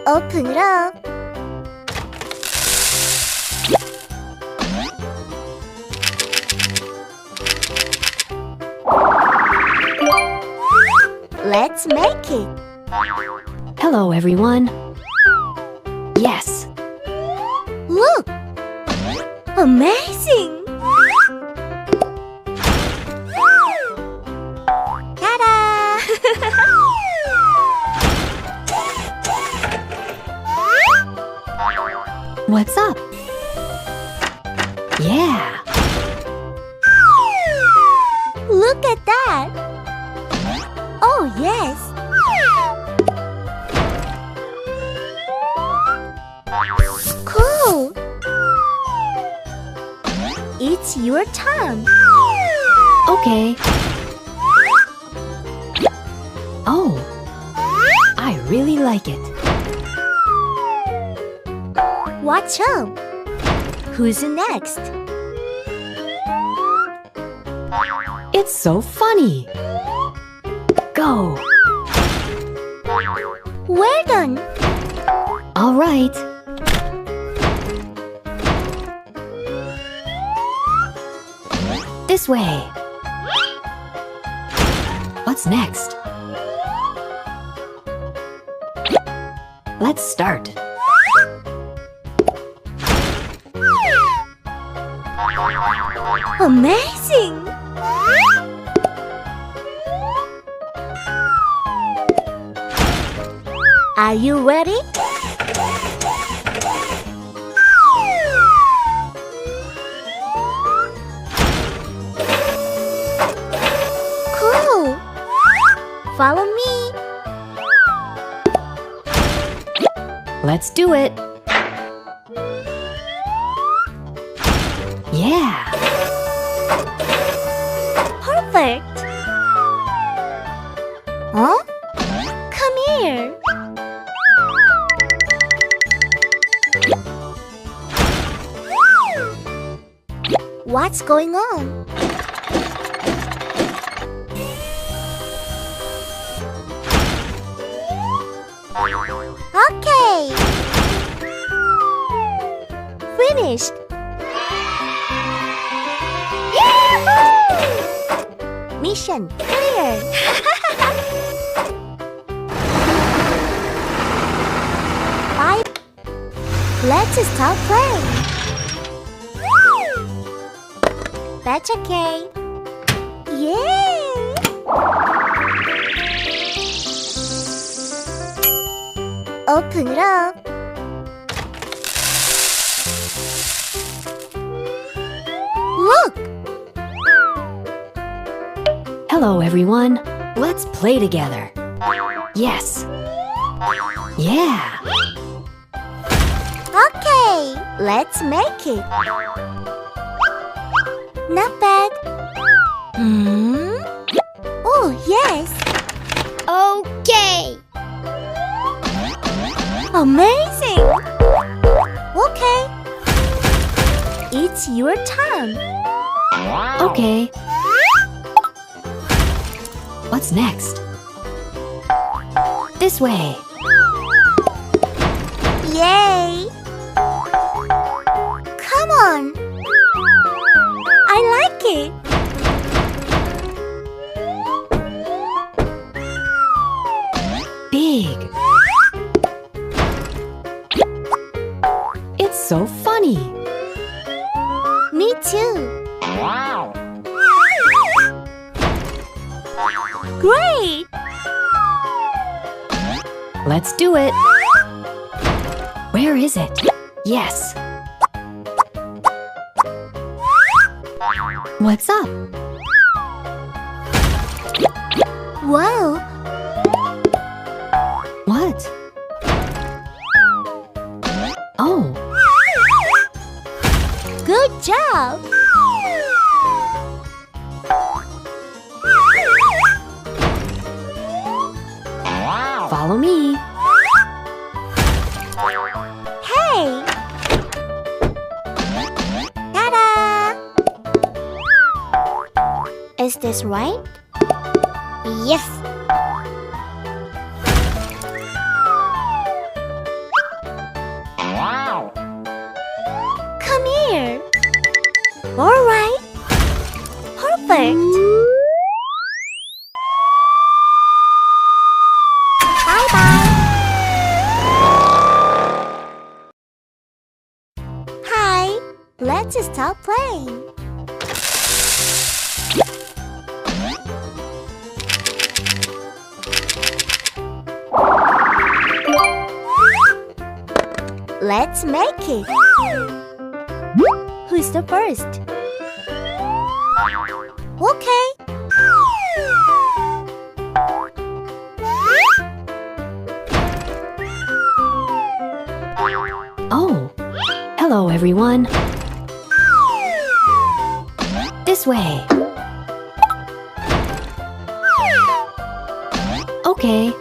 Open it up. Let's make it. Hello, everyone. Yes. Look! Amazing! Ta-da! What's up? Yeah. Look at that! Oh, yes! Cool! It's your turn. Okay. Oh, I really like it. Watch out! Who's next? It's so funny. Go. Well done! All right. This way. What's next? Let's start. Amazing! Are you ready? Cool! Follow me. Let's do it. Yeah. Perfect! Huh? Come here. What's going on? Okay. Finished. Yahoo! Mission clear. Bye. Let's start playing. That's okay. Yeah! Open it up. Look! Hello, everyone. Let's play together. Yes. Yeah. Okay, let's make it. Not bad. Oh, yes. Okay. Amazing. Okay. It's your turn. Okay. What's next? This way. Yay. Come on. I like it. Big. It's so funny. Me too. Great. Let's do it. Where is it? Yes. What's up? Wow. What? Oh, Good job. follow me. Hey. Ta-da. Is this right? Yes. Let's stop playing. Let's make it. Who's the first? Okay. Oh, hello everyone. This way. Okay.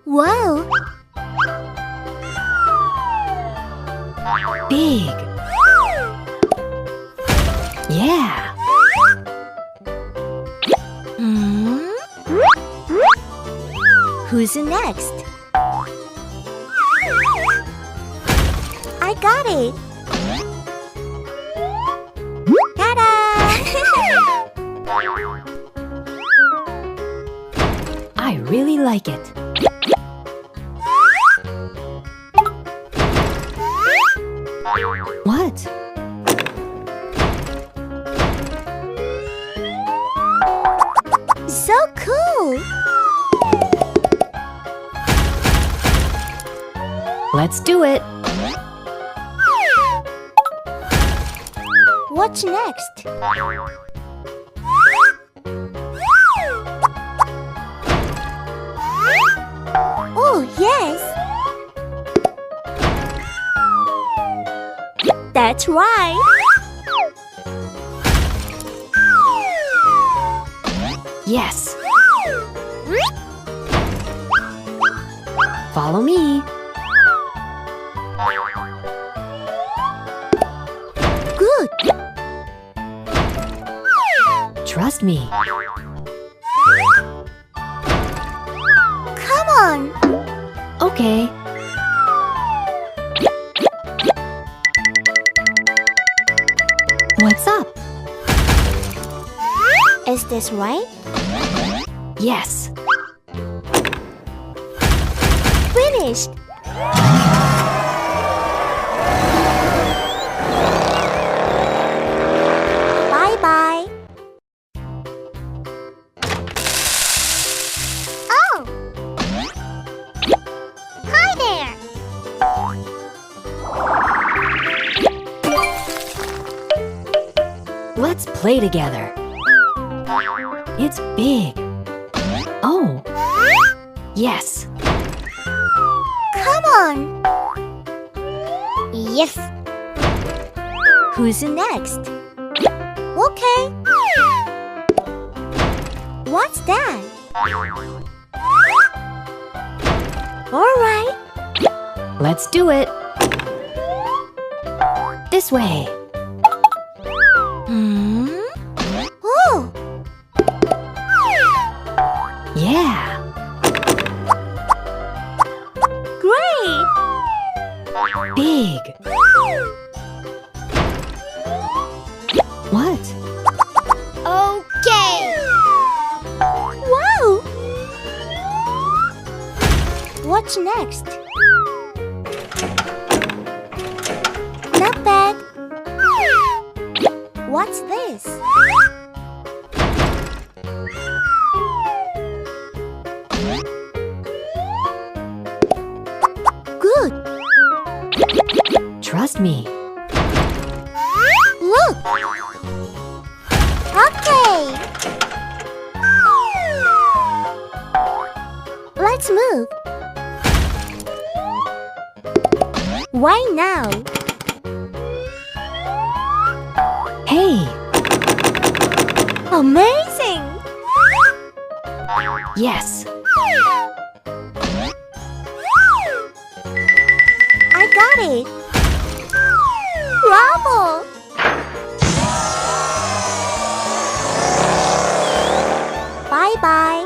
Wow. Big. Yeah. Who's next? I got it. Ta-da! I really like it. What? So cool. Let's do it. What's next? Oh, yes. That's right. Yes. Follow me. Good. Trust me. Come on. Okay. What's up? Is this right? Yes. Finished. Bye-bye. Oh! Hi there! Let's play together. It's big. Oh. Yes. Come on! Yes! Who's next? Okay. What's that? All right. Let's do it. This way. Oh! Yeah. Great! Big. What? Okay. Wow! What's next? Not bad. What's this? Good. Trust me. Look. Okay. Let's move. Why now? Hey. Amazing! Yes. I got it! Bravo! Bye-bye!